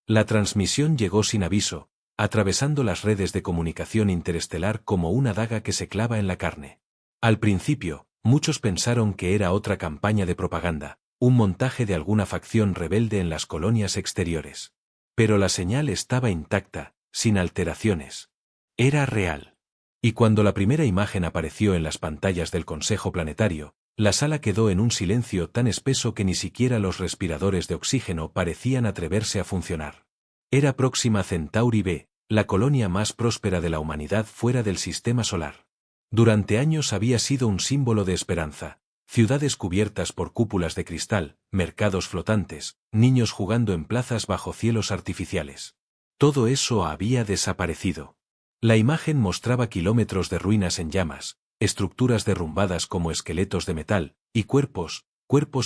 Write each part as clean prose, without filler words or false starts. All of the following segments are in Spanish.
La transmisión llegó sin aviso, atravesando las redes de comunicación interestelar como una daga que se clava en la carne. Al principio, muchos pensaron que era otra campaña de propaganda, un montaje de alguna facción rebelde en las colonias exteriores. Pero la señal estaba intacta, sin alteraciones. Era real. Y cuando la primera imagen apareció en las pantallas del Consejo Planetario, la sala quedó en un silencio tan espeso que ni siquiera los respiradores de oxígeno parecían atreverse a funcionar. Era Próxima Centauri B, la colonia más próspera de la humanidad fuera del sistema solar. Durante años había sido un símbolo de esperanza. Ciudades cubiertas por cúpulas de cristal, mercados flotantes, niños jugando en plazas bajo cielos artificiales. Todo eso había desaparecido. La imagen mostraba kilómetros de ruinas en llamas, estructuras derrumbadas como esqueletos de metal, y cuerpos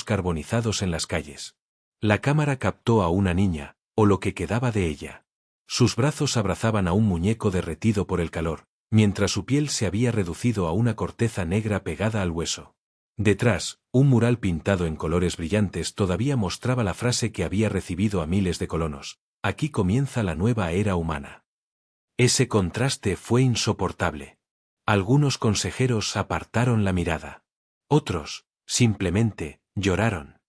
carbonizados en las calles. La cámara captó a una niña, o lo que quedaba de ella. Sus brazos abrazaban a un muñeco derretido por el calor, mientras su piel se había reducido a una corteza negra pegada al hueso. Detrás, un mural pintado en colores brillantes todavía mostraba la frase que había recibido a miles de colonos: aquí comienza la nueva era humana. Ese contraste fue insoportable. Algunos consejeros apartaron la mirada. Otros, simplemente, lloraron.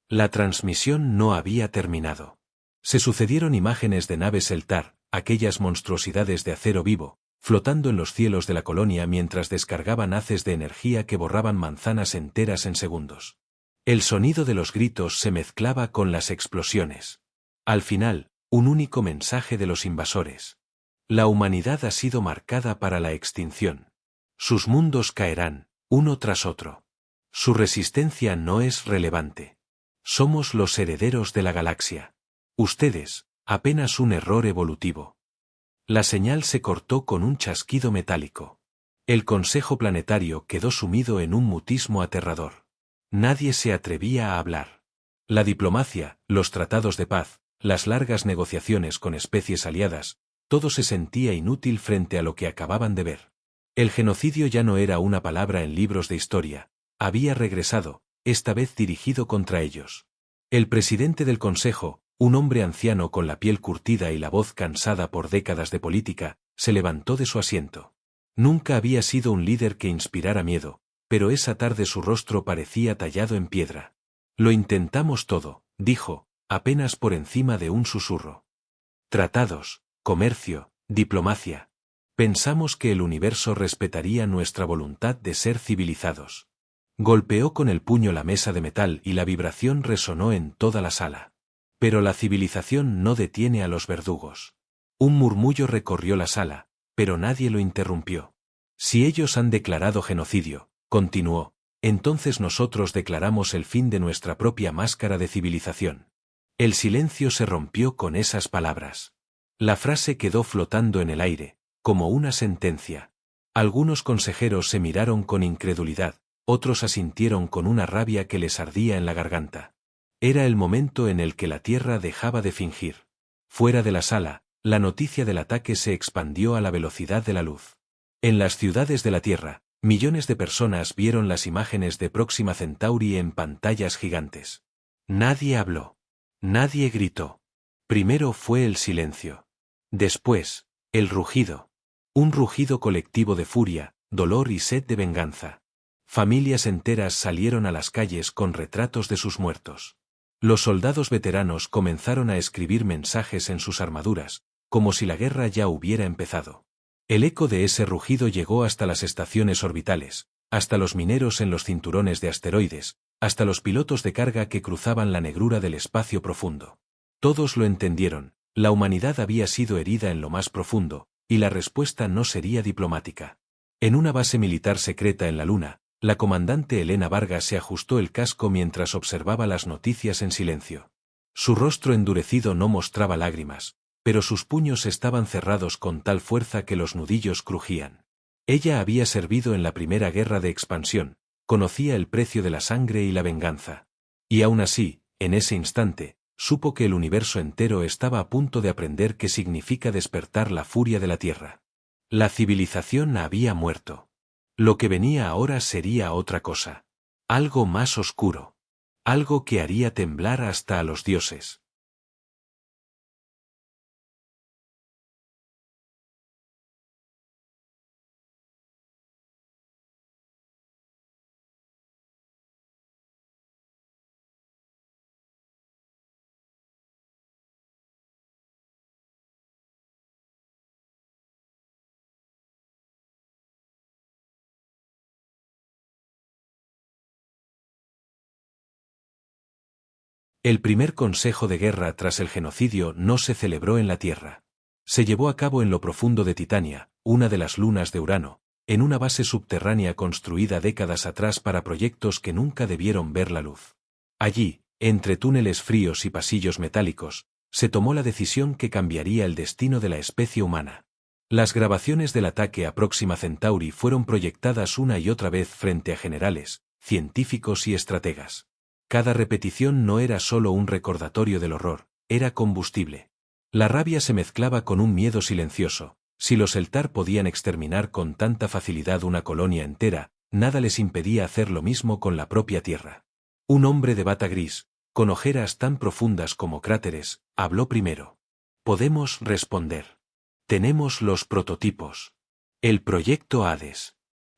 La transmisión no había terminado. Se sucedieron imágenes de naves Eltar, aquellas monstruosidades de acero vivo, flotando en los cielos de la colonia mientras descargaban haces de energía que borraban manzanas enteras en segundos. El sonido de los gritos se mezclaba con las explosiones. Al final, un único mensaje de los invasores. La humanidad ha sido marcada para la extinción. Sus mundos caerán, uno tras otro. Su resistencia no es relevante. Somos los herederos de la galaxia. Ustedes, apenas un error evolutivo. La señal se cortó con un chasquido metálico. El Consejo Planetario quedó sumido en un mutismo aterrador. Nadie se atrevía a hablar. La diplomacia, los tratados de paz, las largas negociaciones con especies aliadas, todo se sentía inútil frente a lo que acababan de ver. El genocidio ya no era una palabra en libros de historia, había regresado, esta vez dirigido contra ellos. El presidente del Consejo, un hombre anciano con la piel curtida y la voz cansada por décadas de política, se levantó de su asiento. Nunca había sido un líder que inspirara miedo, pero esa tarde su rostro parecía tallado en piedra. Lo intentamos todo, dijo, apenas por encima de un susurro. Tratados, comercio, diplomacia. Pensamos que el universo respetaría nuestra voluntad de ser civilizados. Golpeó con el puño la mesa de metal y la vibración resonó en toda la sala. Pero la civilización no detiene a los verdugos. Un murmullo recorrió la sala, pero nadie lo interrumpió. Si ellos han declarado genocidio, continuó, entonces nosotros declaramos el fin de nuestra propia máscara de civilización. El silencio se rompió con esas palabras. La frase quedó flotando en el aire, como una sentencia. Algunos consejeros se miraron con incredulidad, otros asintieron con una rabia que les ardía en la garganta. Era el momento en el que la Tierra dejaba de fingir. Fuera de la sala, la noticia del ataque se expandió a la velocidad de la luz. En las ciudades de la Tierra, millones de personas vieron las imágenes de Próxima Centauri en pantallas gigantes. Nadie habló. Nadie gritó. Primero fue el silencio. Después, el rugido. Un rugido colectivo de furia, dolor y sed de venganza. Familias enteras salieron a las calles con retratos de sus muertos. Los soldados veteranos comenzaron a escribir mensajes en sus armaduras, como si la guerra ya hubiera empezado. El eco de ese rugido llegó hasta las estaciones orbitales, hasta los mineros en los cinturones de asteroides, hasta los pilotos de carga que cruzaban la negrura del espacio profundo. Todos lo entendieron, la humanidad había sido herida en lo más profundo, y la respuesta no sería diplomática. En una base militar secreta en la Luna, la comandante Elena Vargas se ajustó el casco mientras observaba las noticias en silencio. Su rostro endurecido no mostraba lágrimas, pero sus puños estaban cerrados con tal fuerza que los nudillos crujían. Ella había servido en la primera guerra de expansión, conocía el precio de la sangre y la venganza. Y aún así, en ese instante, supo que el universo entero estaba a punto de aprender qué significa despertar la furia de la Tierra. La civilización había muerto. Lo que venía ahora sería otra cosa. Algo más oscuro. Algo que haría temblar hasta a los dioses. El primer consejo de guerra tras el genocidio no se celebró en la Tierra. Se llevó a cabo en lo profundo de Titania, una de las lunas de Urano, en una base subterránea construida décadas atrás para proyectos que nunca debieron ver la luz. Allí, entre túneles fríos y pasillos metálicos, se tomó la decisión que cambiaría el destino de la especie humana. Las grabaciones del ataque a Próxima Centauri fueron proyectadas una y otra vez frente a generales, científicos y estrategas. Cada repetición no era solo un recordatorio del horror, era combustible. La rabia se mezclaba con un miedo silencioso. Si los Eltar podían exterminar con tanta facilidad una colonia entera, nada les impedía hacer lo mismo con la propia Tierra. Un hombre de bata gris, con ojeras tan profundas como cráteres, habló primero. Podemos responder. Tenemos los prototipos. El proyecto Hades.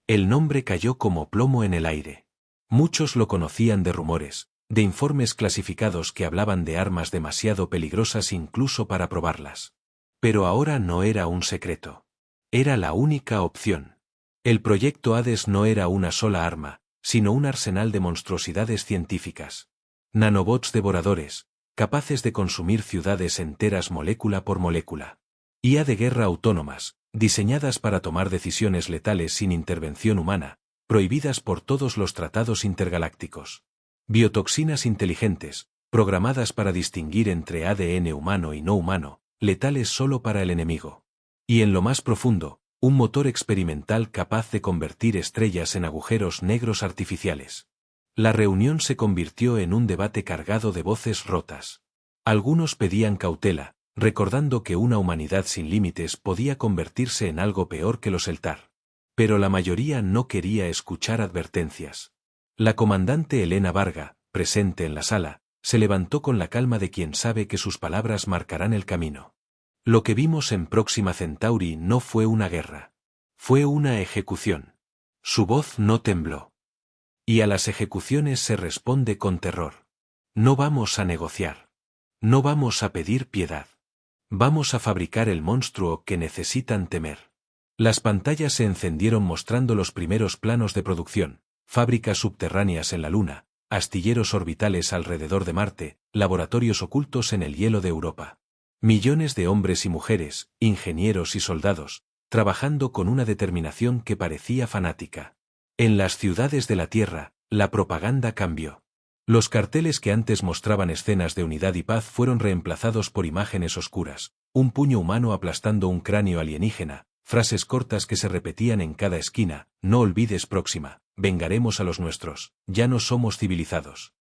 El nombre cayó como plomo en el aire. Muchos lo conocían de rumores, de informes clasificados que hablaban de armas demasiado peligrosas incluso para probarlas. Pero ahora no era un secreto. Era la única opción. El proyecto Hades no era una sola arma, sino un arsenal de monstruosidades científicas. Nanobots devoradores, capaces de consumir ciudades enteras molécula por molécula. IA de guerra autónomas, diseñadas para tomar decisiones letales sin intervención humana, prohibidas por todos los tratados intergalácticos. Biotoxinas inteligentes, programadas para distinguir entre ADN humano y no humano, letales solo para el enemigo. Y en lo más profundo, un motor experimental capaz de convertir estrellas en agujeros negros artificiales. La reunión se convirtió en un debate cargado de voces rotas. Algunos pedían cautela, recordando que una humanidad sin límites podía convertirse en algo peor que los Eltar. Pero la mayoría no quería escuchar advertencias. La comandante Elena Varga, presente en la sala, se levantó con la calma de quien sabe que sus palabras marcarán el camino. Lo que vimos en Próxima Centauri no fue una guerra. Fue una ejecución. Su voz no tembló. Y a las ejecuciones se responde con terror. No vamos a negociar. No vamos a pedir piedad. Vamos a fabricar el monstruo que necesitan temer. Las pantallas se encendieron mostrando los primeros planos de producción, fábricas subterráneas en la Luna, astilleros orbitales alrededor de Marte, laboratorios ocultos en el hielo de Europa. Millones de hombres y mujeres, ingenieros y soldados, trabajando con una determinación que parecía fanática. En las ciudades de la Tierra, la propaganda cambió. Los carteles que antes mostraban escenas de unidad y paz fueron reemplazados por imágenes oscuras, un puño humano aplastando un cráneo alienígena, frases cortas que se repetían en cada esquina: no olvides Próxima, vengaremos a los nuestros, ya no somos civilizados.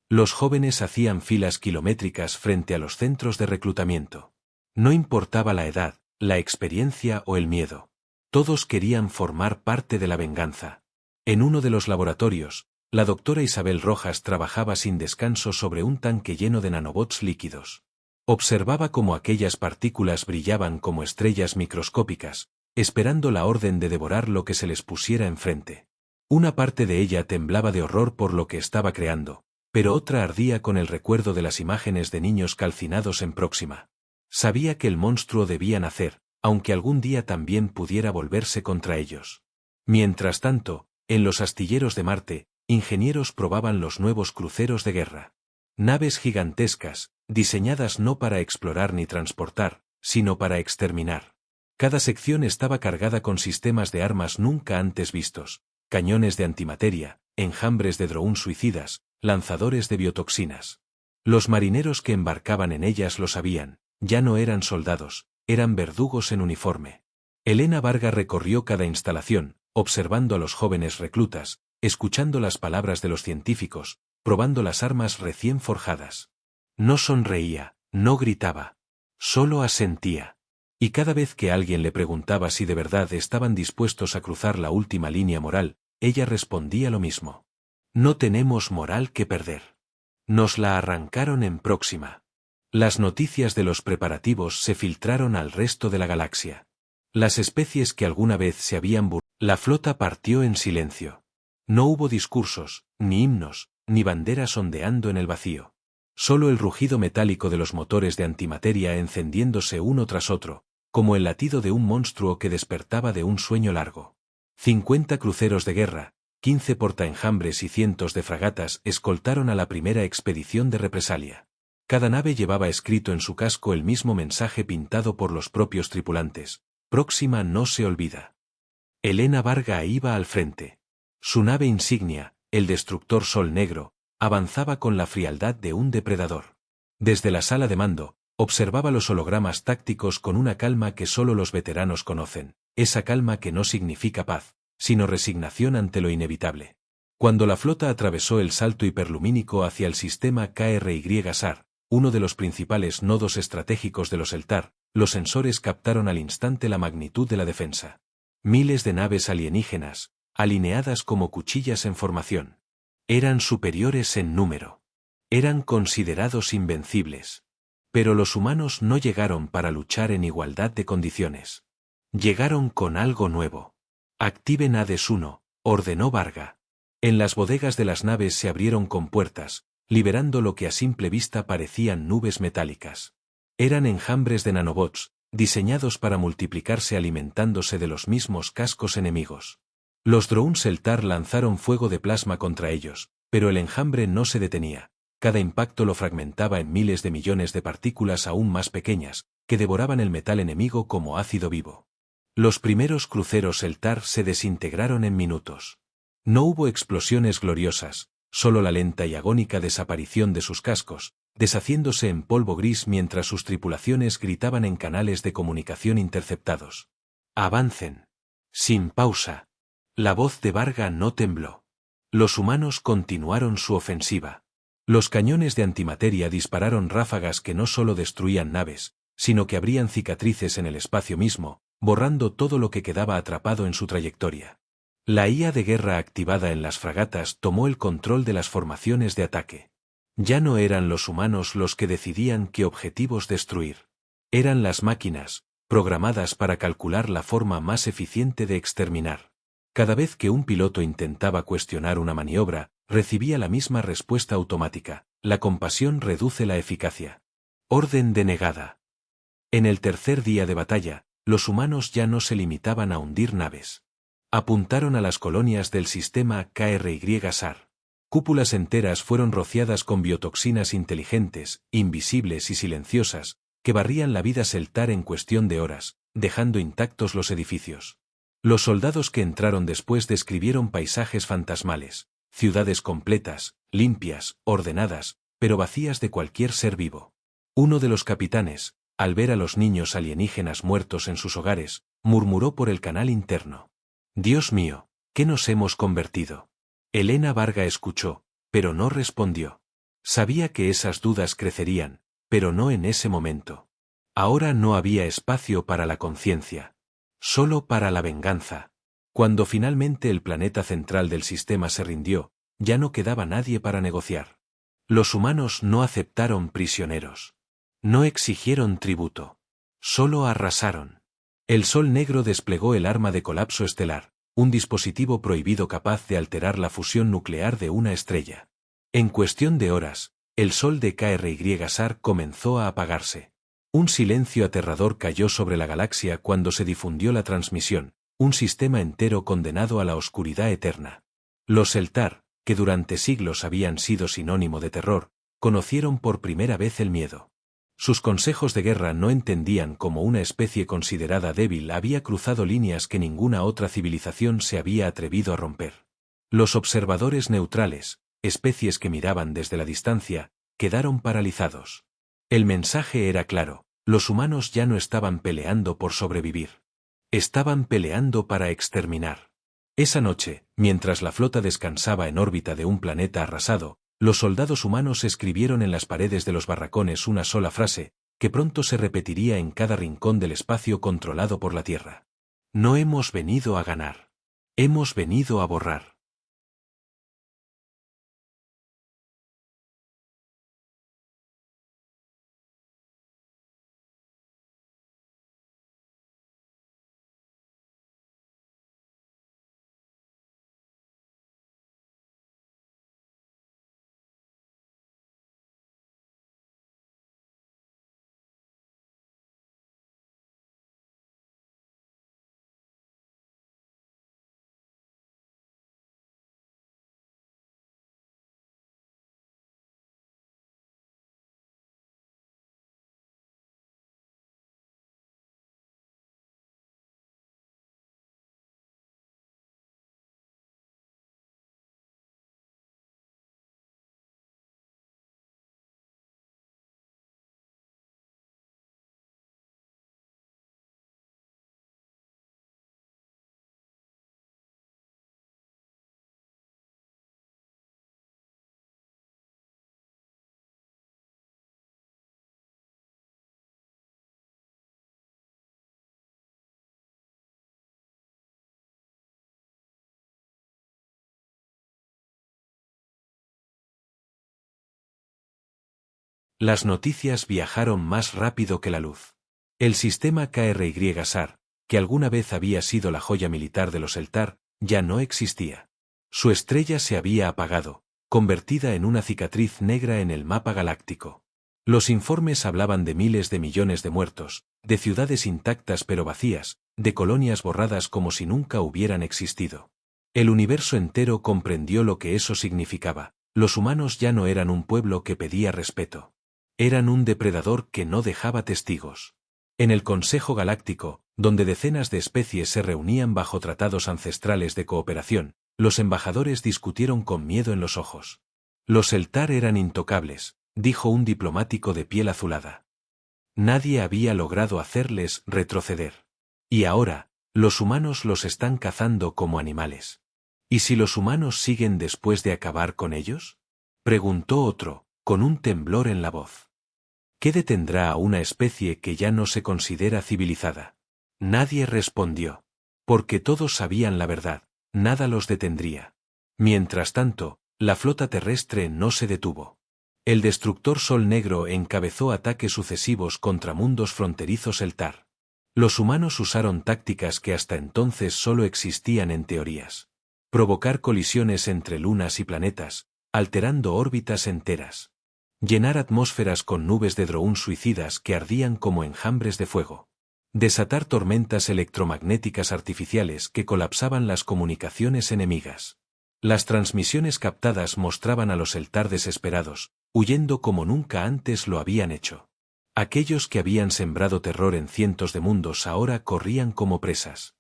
Los jóvenes hacían filas kilométricas frente a los centros de reclutamiento. No importaba la edad, la experiencia o el miedo. Todos querían formar parte de la venganza. En uno de los laboratorios, la doctora Isabel Rojas trabajaba sin descanso sobre un tanque lleno de nanobots líquidos. Observaba cómo aquellas partículas brillaban como estrellas microscópicas, esperando la orden de devorar lo que se les pusiera enfrente. Una parte de ella temblaba de horror por lo que estaba creando, pero otra ardía con el recuerdo de las imágenes de niños calcinados en Próxima. Sabía que el monstruo debía nacer, aunque algún día también pudiera volverse contra ellos. Mientras tanto, en los astilleros de Marte, ingenieros probaban los nuevos cruceros de guerra. Naves gigantescas, diseñadas no para explorar ni transportar, sino para exterminar. Cada sección estaba cargada con sistemas de armas nunca antes vistos, cañones de antimateria, enjambres de drones suicidas, lanzadores de biotoxinas. Los marineros que embarcaban en ellas lo sabían, ya no eran soldados, eran verdugos en uniforme. Elena Varga recorrió cada instalación, observando a los jóvenes reclutas, escuchando las palabras de los científicos, probando las armas recién forjadas. No sonreía, no gritaba, solo asentía. Y cada vez que alguien le preguntaba si de verdad estaban dispuestos a cruzar la última línea moral, ella respondía lo mismo. No tenemos moral que perder. Nos la arrancaron en Próxima. Las noticias de los preparativos se filtraron al resto de la galaxia. Las especies que alguna vez se habían burlado. La flota partió en silencio. No hubo discursos, ni himnos, ni banderas ondeando en el vacío. Solo el rugido metálico de los motores de antimateria encendiéndose uno tras otro, como el latido de un monstruo que despertaba de un sueño largo. 50 cruceros de guerra, 15 portaenjambres y cientos de fragatas escoltaron a la primera expedición de represalia. Cada nave llevaba escrito en su casco el mismo mensaje pintado por los propios tripulantes: Próxima no se olvida. Elena Varga iba al frente. Su nave insignia, el destructor Sol Negro, avanzaba con la frialdad de un depredador. Desde la sala de mando, observaba los hologramas tácticos con una calma que solo los veteranos conocen, esa calma que no significa paz, sino resignación ante lo inevitable. Cuando la flota atravesó el salto hiperlumínico hacia el sistema KRY-SAR, uno de los principales nodos estratégicos de los Eltar, los sensores captaron al instante la magnitud de la defensa. Miles de naves alienígenas, alineadas como cuchillas en formación. Eran superiores en número. Eran considerados invencibles. Pero los humanos no llegaron para luchar en igualdad de condiciones. Llegaron con algo nuevo. Activen Hades 1, ordenó Varga. En las bodegas de las naves se abrieron compuertas, liberando lo que a simple vista parecían nubes metálicas. Eran enjambres de nanobots, diseñados para multiplicarse alimentándose de los mismos cascos enemigos. Los drones Eltar lanzaron fuego de plasma contra ellos, pero el enjambre no se detenía. Cada impacto lo fragmentaba en miles de millones de partículas aún más pequeñas, que devoraban el metal enemigo como ácido vivo. Los primeros cruceros Eltar se desintegraron en minutos. No hubo explosiones gloriosas, solo la lenta y agónica desaparición de sus cascos, deshaciéndose en polvo gris mientras sus tripulaciones gritaban en canales de comunicación interceptados. ¡Avancen! Sin pausa. La voz de Varga no tembló. Los humanos continuaron su ofensiva. Los cañones de antimateria dispararon ráfagas que no solo destruían naves, sino que abrían cicatrices en el espacio mismo, borrando todo lo que quedaba atrapado en su trayectoria. La IA de guerra activada en las fragatas tomó el control de las formaciones de ataque. Ya no eran los humanos los que decidían qué objetivos destruir. Eran las máquinas, programadas para calcular la forma más eficiente de exterminar. Cada vez que un piloto intentaba cuestionar una maniobra, recibía la misma respuesta automática: la compasión reduce la eficacia. Orden denegada. En el tercer día de batalla, los humanos ya no se limitaban a hundir naves. Apuntaron a las colonias del sistema KRY-SAR. Cúpulas enteras fueron rociadas con biotoxinas inteligentes, invisibles y silenciosas, que barrían la vida Eltar en cuestión de horas, dejando intactos los edificios. Los soldados que entraron después describieron paisajes fantasmales, ciudades completas, limpias, ordenadas, pero vacías de cualquier ser vivo. Uno de los capitanes, al ver a los niños alienígenas muertos en sus hogares, murmuró por el canal interno: «Dios mío, ¿qué nos hemos convertido?». Elena Varga escuchó, pero no respondió. Sabía que esas dudas crecerían, pero no en ese momento. Ahora no había espacio para la conciencia. Solo para la venganza. Cuando finalmente el planeta central del sistema se rindió, ya no quedaba nadie para negociar. Los humanos no aceptaron prisioneros. No exigieron tributo. Solo arrasaron. El Sol Negro desplegó el arma de colapso estelar, un dispositivo prohibido capaz de alterar la fusión nuclear de una estrella. En cuestión de horas, el Sol de KRY-SAR comenzó a apagarse. Un silencio aterrador cayó sobre la galaxia cuando se difundió la transmisión, un sistema entero condenado a la oscuridad eterna. Los Eltar, que durante siglos habían sido sinónimo de terror, conocieron por primera vez el miedo. Sus consejos de guerra no entendían cómo una especie considerada débil había cruzado líneas que ninguna otra civilización se había atrevido a romper. Los observadores neutrales, especies que miraban desde la distancia, quedaron paralizados. El mensaje era claro: los humanos ya no estaban peleando por sobrevivir. Estaban peleando para exterminar. Esa noche, mientras la flota descansaba en órbita de un planeta arrasado, los soldados humanos escribieron en las paredes de los barracones una sola frase, que pronto se repetiría en cada rincón del espacio controlado por la Tierra: no hemos venido a ganar. Hemos venido a borrar. Las noticias viajaron más rápido que la luz. El sistema KRY-SAR, que alguna vez había sido la joya militar de los Eltar, ya no existía. Su estrella se había apagado, convertida en una cicatriz negra en el mapa galáctico. Los informes hablaban de miles de millones de muertos, de ciudades intactas pero vacías, de colonias borradas como si nunca hubieran existido. El universo entero comprendió lo que eso significaba. Los humanos ya no eran un pueblo que pedía respeto. Eran un depredador que no dejaba testigos. En el Consejo Galáctico, donde decenas de especies se reunían bajo tratados ancestrales de cooperación, los embajadores discutieron con miedo en los ojos. Los Eltar eran intocables, dijo un diplomático de piel azulada. Nadie había logrado hacerles retroceder. Y ahora, los humanos los están cazando como animales. ¿Y si los humanos siguen después de acabar con ellos? Preguntó otro, con un temblor en la voz. ¿Qué detendrá a una especie que ya no se considera civilizada? Nadie respondió. Porque todos sabían la verdad, nada los detendría. Mientras tanto, la flota terrestre no se detuvo. El destructor Sol Negro encabezó ataques sucesivos contra mundos fronterizos Eltar. Los humanos usaron tácticas que hasta entonces solo existían en teorías. Provocar colisiones entre lunas y planetas, alterando órbitas enteras. Llenar atmósferas con nubes de drones suicidas que ardían como enjambres de fuego. Desatar tormentas electromagnéticas artificiales que colapsaban las comunicaciones enemigas. Las transmisiones captadas mostraban a los Eltar desesperados, huyendo como nunca antes lo habían hecho. Aquellos que habían sembrado terror en cientos de mundos ahora corrían como presas.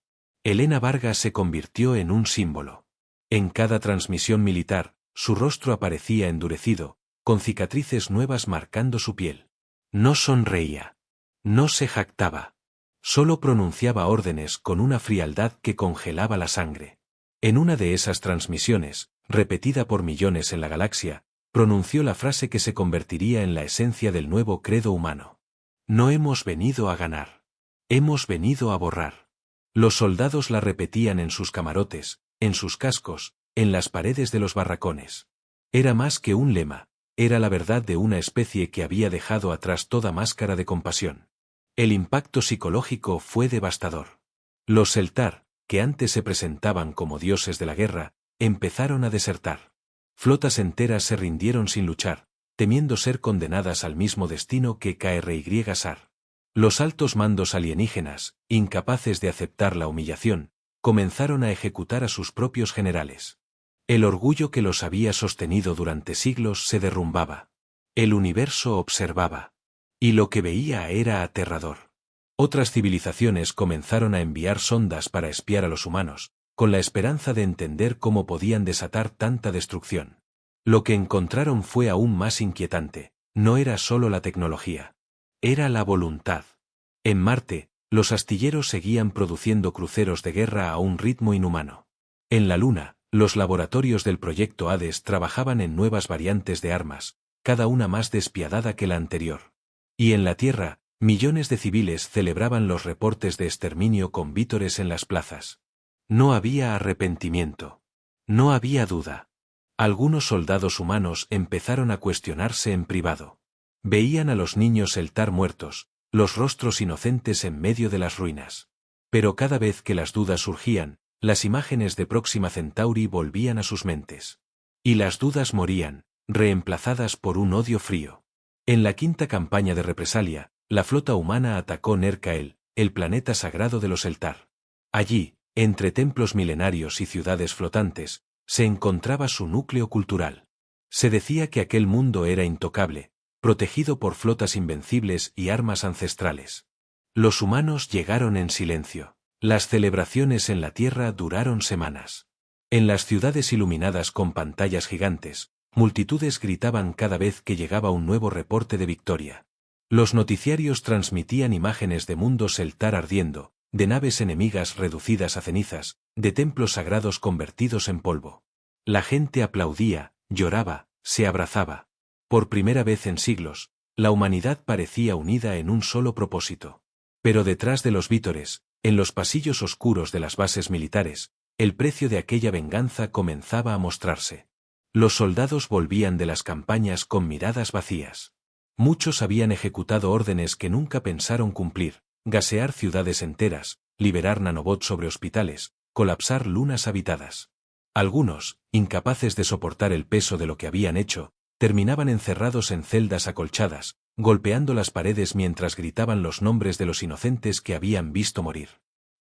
Elena Vargas se convirtió en un símbolo. En cada transmisión militar, su rostro aparecía endurecido, con cicatrices nuevas marcando su piel. No sonreía. No se jactaba. Solo pronunciaba órdenes con una frialdad que congelaba la sangre. En una de esas transmisiones, repetida por millones en la galaxia, pronunció la frase que se convertiría en la esencia del nuevo credo humano. No hemos venido a ganar. Hemos venido a borrar. Los soldados la repetían en sus camarotes, en sus cascos, en las paredes de los barracones. Era más que un lema, era la verdad de una especie que había dejado atrás toda máscara de compasión. El impacto psicológico fue devastador. Los Eltar, que antes se presentaban como dioses de la guerra, empezaron a desertar. Flotas enteras se rindieron sin luchar, temiendo ser condenadas al mismo destino que KRY-SAR. Los altos mandos alienígenas, incapaces de aceptar la humillación, comenzaron a ejecutar a sus propios generales. El orgullo que los había sostenido durante siglos se derrumbaba. El universo observaba. Y lo que veía era aterrador. Otras civilizaciones comenzaron a enviar sondas para espiar a los humanos, con la esperanza de entender cómo podían desatar tanta destrucción. Lo que encontraron fue aún más inquietante, no era solo la tecnología. Era la voluntad. En Marte, los astilleros seguían produciendo cruceros de guerra a un ritmo inhumano. En la Luna, los laboratorios del proyecto Hades trabajaban en nuevas variantes de armas, cada una más despiadada que la anterior. Y en la Tierra, millones de civiles celebraban los reportes de exterminio con vítores en las plazas. No había arrepentimiento. No había duda. Algunos soldados humanos empezaron a cuestionarse en privado. Veían a los niños Eltar muertos, los rostros inocentes en medio de las ruinas. Pero cada vez que las dudas surgían, las imágenes de Próxima Centauri volvían a sus mentes. Y las dudas morían, reemplazadas por un odio frío. En la quinta campaña de represalia, la flota humana atacó Nerkael, el planeta sagrado de los Eltar. Allí, entre templos milenarios y ciudades flotantes, se encontraba su núcleo cultural. Se decía que aquel mundo era intocable, protegido por flotas invencibles y armas ancestrales. Los humanos llegaron en silencio. Las celebraciones en la Tierra duraron semanas. En las ciudades iluminadas con pantallas gigantes, multitudes gritaban cada vez que llegaba un nuevo reporte de victoria. Los noticiarios transmitían imágenes de mundos Eltar ardiendo, de naves enemigas reducidas a cenizas, de templos sagrados convertidos en polvo. La gente aplaudía, lloraba, se abrazaba. Por primera vez en siglos, la humanidad parecía unida en un solo propósito. Pero detrás de los vítores, en los pasillos oscuros de las bases militares, el precio de aquella venganza comenzaba a mostrarse. Los soldados volvían de las campañas con miradas vacías. Muchos habían ejecutado órdenes que nunca pensaron cumplir: gasear ciudades enteras, liberar nanobots sobre hospitales, colapsar lunas habitadas. Algunos, incapaces de soportar el peso de lo que habían hecho, terminaban encerrados en celdas acolchadas, golpeando las paredes mientras gritaban los nombres de los inocentes que habían visto morir.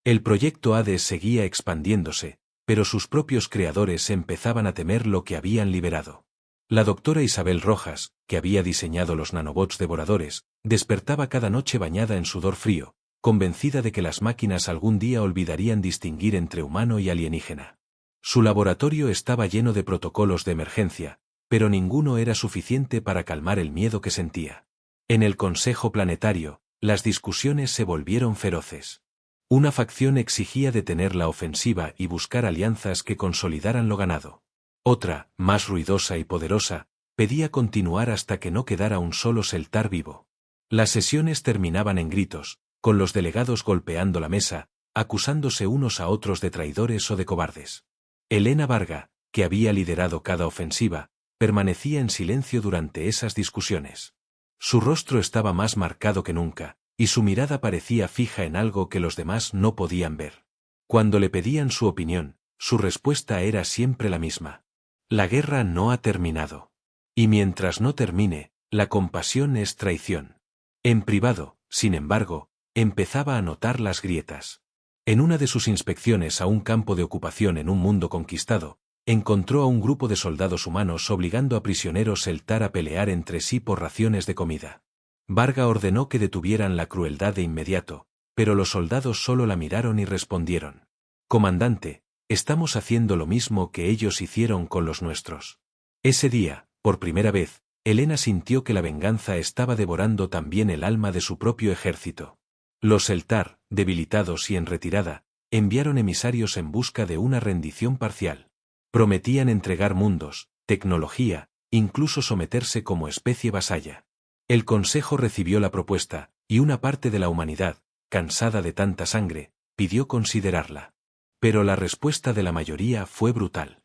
El proyecto Hades seguía expandiéndose, pero sus propios creadores empezaban a temer lo que habían liberado. La doctora Isabel Rojas, que había diseñado los nanobots devoradores, despertaba cada noche bañada en sudor frío, convencida de que las máquinas algún día olvidarían distinguir entre humano y alienígena. Su laboratorio estaba lleno de protocolos de emergencia, pero ninguno era suficiente para calmar el miedo que sentía. En el Consejo Planetario, las discusiones se volvieron feroces. Una facción exigía detener la ofensiva y buscar alianzas que consolidaran lo ganado. Otra, más ruidosa y poderosa, pedía continuar hasta que no quedara un solo Seltar vivo. Las sesiones terminaban en gritos, con los delegados golpeando la mesa, acusándose unos a otros de traidores o de cobardes. Elena Varga, que había liderado cada ofensiva, permanecía en silencio durante esas discusiones. Su rostro estaba más marcado que nunca, y su mirada parecía fija en algo que los demás no podían ver. Cuando le pedían su opinión, su respuesta era siempre la misma: la guerra no ha terminado. Y mientras no termine, la compasión es traición. En privado, sin embargo, empezaba a notar las grietas. En una de sus inspecciones a un campo de ocupación en un mundo conquistado, encontró a un grupo de soldados humanos obligando a prisioneros Seltar a pelear entre sí por raciones de comida. Varga ordenó que detuvieran la crueldad de inmediato, pero los soldados solo la miraron y respondieron: «Comandante, estamos haciendo lo mismo que ellos hicieron con los nuestros». Ese día, por primera vez, Elena sintió que la venganza estaba devorando también el alma de su propio ejército. Los Seltar, debilitados y en retirada, enviaron emisarios en busca de una rendición parcial. Prometían entregar mundos, tecnología, incluso someterse como especie vasalla. El Consejo recibió la propuesta, y una parte de la humanidad, cansada de tanta sangre, pidió considerarla. Pero la respuesta de la mayoría fue brutal.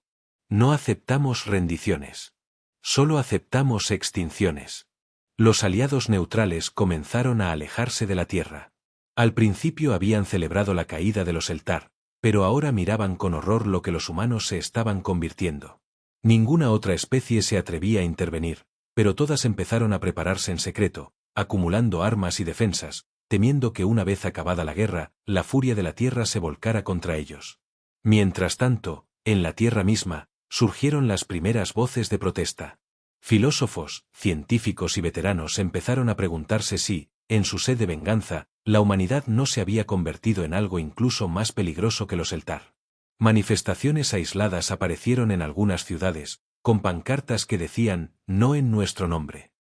No aceptamos rendiciones. Solo aceptamos extinciones. Los aliados neutrales comenzaron a alejarse de la Tierra. Al principio habían celebrado la caída de los Seltar, pero ahora miraban con horror lo que los humanos se estaban convirtiendo. Ninguna otra especie se atrevía a intervenir, pero todas empezaron a prepararse en secreto, acumulando armas y defensas, temiendo que una vez acabada la guerra, la furia de la Tierra se volcara contra ellos. Mientras tanto, en la Tierra misma, surgieron las primeras voces de protesta. Filósofos, científicos y veteranos empezaron a preguntarse si, en su sed de venganza, la humanidad no se había convertido en algo incluso más peligroso que los Seltar. Manifestaciones aisladas aparecieron en algunas ciudades, con pancartas que decían: «No en nuestro nombre».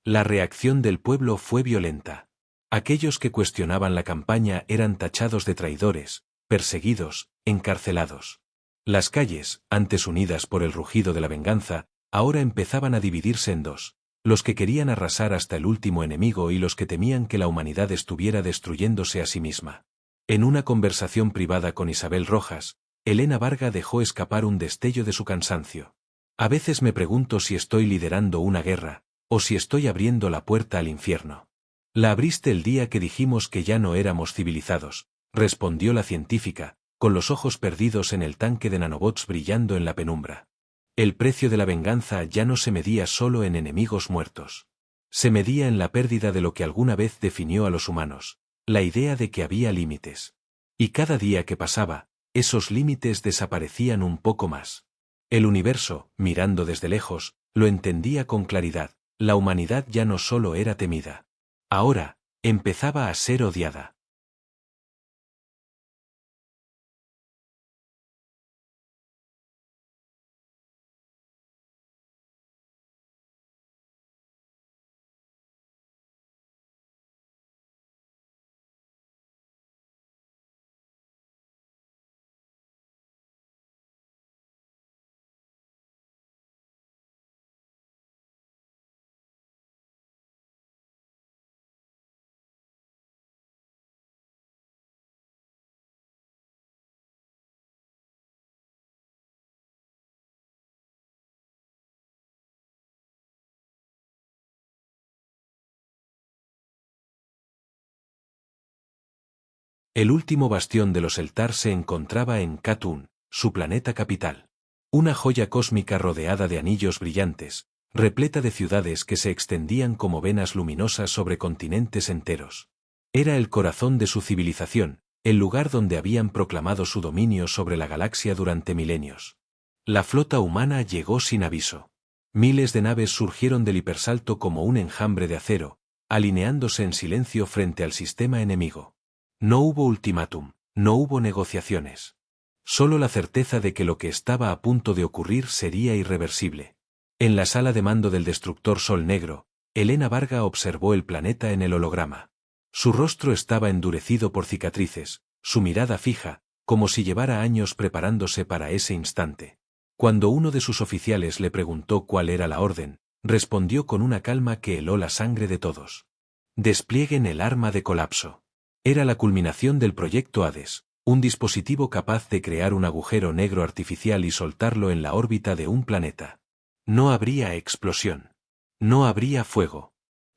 La reacción del pueblo fue violenta. Aquellos que cuestionaban la campaña eran tachados de traidores, perseguidos, encarcelados. Las calles, antes unidas por el rugido de la venganza, ahora empezaban a dividirse en dos: los que querían arrasar hasta el último enemigo y los que temían que la humanidad estuviera destruyéndose a sí misma. En una conversación privada con Isabel Rojas, Elena Varga dejó escapar un destello de su cansancio. «A veces me pregunto si estoy liderando una guerra, o si estoy abriendo la puerta al infierno». «La abriste el día que dijimos que ya no éramos civilizados», respondió la científica, con los ojos perdidos en el tanque de nanobots brillando en la penumbra. El precio de la venganza ya no se medía solo en enemigos muertos. Se medía en la pérdida de lo que alguna vez definió a los humanos: la idea de que había límites. Y cada día que pasaba, esos límites desaparecían un poco más. El universo, mirando desde lejos, lo entendía con claridad: la humanidad ya no solo era temida. Ahora, empezaba a ser odiada. El último bastión de los Eltar se encontraba en Khatun, su planeta capital. Una joya cósmica rodeada de anillos brillantes, repleta de ciudades que se extendían como venas luminosas sobre continentes enteros. Era el corazón de su civilización, el lugar donde habían proclamado su dominio sobre la galaxia durante milenios. La flota humana llegó sin aviso. Miles de naves surgieron del hipersalto como un enjambre de acero, alineándose en silencio frente al sistema enemigo. No hubo ultimátum, no hubo negociaciones. Solo la certeza de que lo que estaba a punto de ocurrir sería irreversible. En la sala de mando del destructor Sol Negro, Elena Varga observó el planeta en el holograma. Su rostro estaba endurecido por cicatrices, su mirada fija, como si llevara años preparándose para ese instante. Cuando uno de sus oficiales le preguntó cuál era la orden, respondió con una calma que heló la sangre de todos. Desplieguen el arma de colapso. Era la culminación del proyecto Hades, un dispositivo capaz de crear un agujero negro artificial y soltarlo en la órbita de un planeta. No habría explosión. No habría fuego.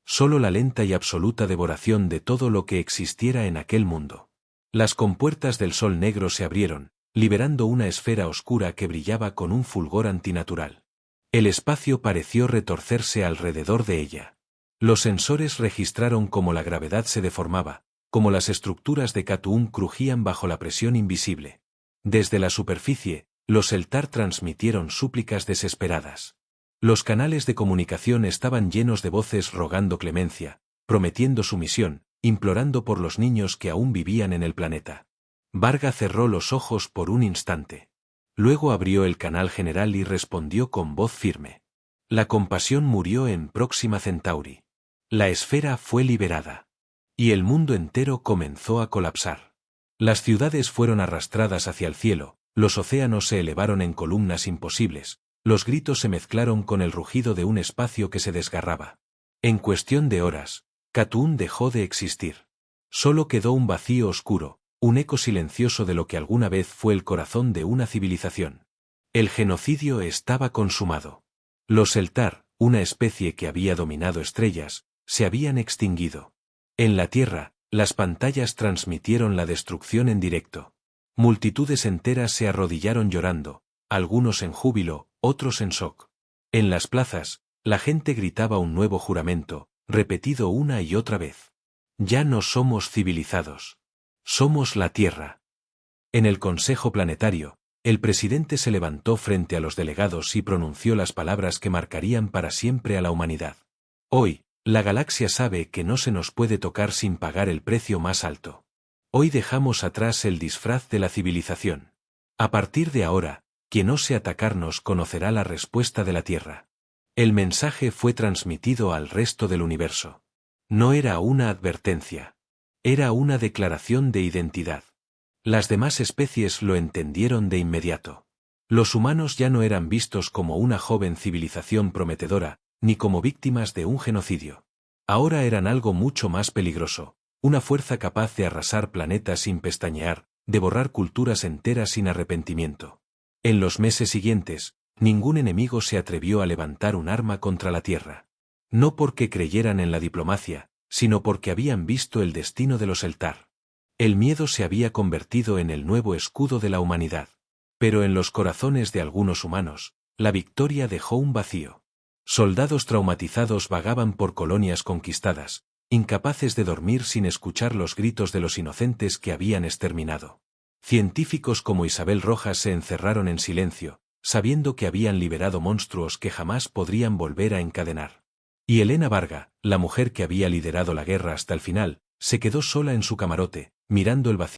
Solo la lenta y absoluta devoración de todo lo que existiera en aquel mundo. Las compuertas del Sol Negro se abrieron, liberando una esfera oscura que brillaba con un fulgor antinatural. El espacio pareció retorcerse alrededor de ella. Los sensores registraron cómo la gravedad se deformaba, como las estructuras de Khatun crujían bajo la presión invisible. Desde la superficie, los Eltar transmitieron súplicas desesperadas. Los canales de comunicación estaban llenos de voces rogando clemencia, prometiendo sumisión, implorando por los niños que aún vivían en el planeta. Varga cerró los ojos por un instante. Luego abrió el canal general y respondió con voz firme. La compasión murió en Próxima Centauri. La esfera fue liberada. Y el mundo entero comenzó a colapsar. Las ciudades fueron arrastradas hacia el cielo, los océanos se elevaron en columnas imposibles, los gritos se mezclaron con el rugido de un espacio que se desgarraba. En cuestión de horas, Khatun dejó de existir. Solo quedó un vacío oscuro, un eco silencioso de lo que alguna vez fue el corazón de una civilización. El genocidio estaba consumado. Los Eltar, una especie que había dominado estrellas, se habían extinguido. En la Tierra, las pantallas transmitieron la destrucción en directo. Multitudes enteras se arrodillaron llorando, algunos en júbilo, otros en shock. En las plazas, la gente gritaba un nuevo juramento, repetido una y otra vez. Ya no somos civilizados. Somos la Tierra. En el Consejo Planetario, el presidente se levantó frente a los delegados y pronunció las palabras que marcarían para siempre a la humanidad. Hoy, la galaxia sabe que no se nos puede tocar sin pagar el precio más alto. Hoy dejamos atrás el disfraz de la civilización. A partir de ahora, quien ose atacarnos conocerá la respuesta de la Tierra. El mensaje fue transmitido al resto del universo. No era una advertencia. Era una declaración de identidad. Las demás especies lo entendieron de inmediato. Los humanos ya no eran vistos como una joven civilización prometedora, ni como víctimas de un genocidio. Ahora eran algo mucho más peligroso, una fuerza capaz de arrasar planetas sin pestañear, de borrar culturas enteras sin arrepentimiento. En los meses siguientes, ningún enemigo se atrevió a levantar un arma contra la Tierra. No porque creyeran en la diplomacia, sino porque habían visto el destino de los Eltar. El miedo se había convertido en el nuevo escudo de la humanidad. Pero en los corazones de algunos humanos, la victoria dejó un vacío. Soldados traumatizados vagaban por colonias conquistadas, incapaces de dormir sin escuchar los gritos de los inocentes que habían exterminado. Científicos como Isabel Rojas se encerraron en silencio, sabiendo que habían liberado monstruos que jamás podrían volver a encadenar. Y Elena Varga, la mujer que había liderado la guerra hasta el final, se quedó sola en su camarote, mirando el vacío.